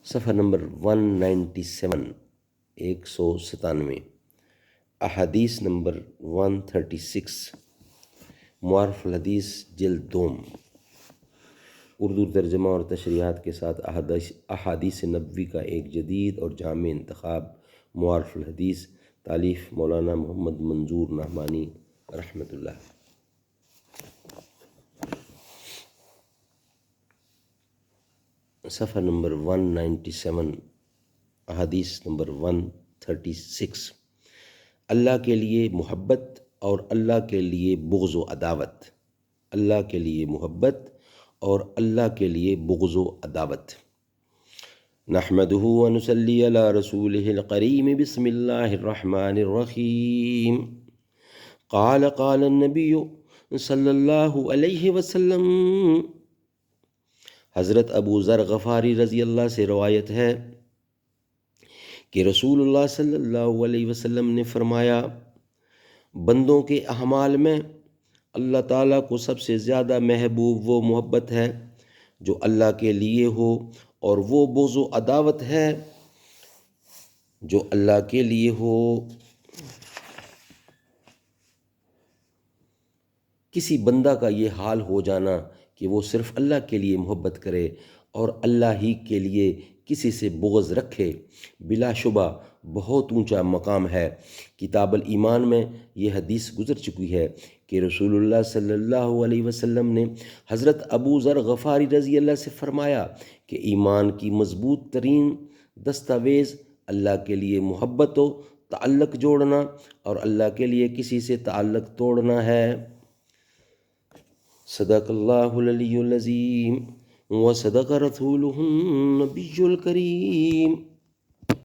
صفحہ نمبر 197 197، احادیث نمبر 136، معارف الحدیث جلد دوم، اردو ترجمہ اور تشریحات کے ساتھ احادیث نبوی کا ایک جدید اور جامع انتخاب، معارف الحدیث، تالیف مولانا محمد منظور نعمانی رحمۃ اللہ۔ صفحہ نمبر 197، احادیث نمبر 136، اللہ کے لیے محبت اور اللہ کے لیے بغض و عداوت، اللہ کے لیے محبت اور اللہ کے لیے بغض و عداوت۔ نحمده ونصلی علی رسوله الکریم، بسم اللہ الرحمن الرحیم۔ قال النبی صلی اللہ علیہ وسلم، حضرت ابو ذر غفاری رضی اللہ سے روایت ہے کہ رسول اللہ صلی اللہ علیہ وسلم نے فرمایا، بندوں کے اعمال میں اللہ تعالیٰ کو سب سے زیادہ محبوب وہ محبت ہے جو اللہ کے لیے ہو، اور وہ بغض و عداوت ہے جو اللہ کے لیے ہو۔ کسی بندہ کا یہ حال ہو جانا کہ وہ صرف اللہ کے لیے محبت کرے اور اللہ ہی کے لیے کسی سے بغض رکھے، بلا شبہ بہت اونچا مقام ہے۔ کتاب الایمان میں یہ حدیث گزر چکی ہے کہ رسول اللہ صلی اللہ علیہ وسلم نے حضرت ابو ذر غفاری رضی اللہ سے فرمایا کہ ایمان کی مضبوط ترین دستاویز اللہ کے لیے محبت و تعلق جوڑنا اور اللہ کے لیے کسی سے تعلق توڑنا ہے۔ صدق اللہ العلی العظیم و صدق رسولہ النبی الکریم۔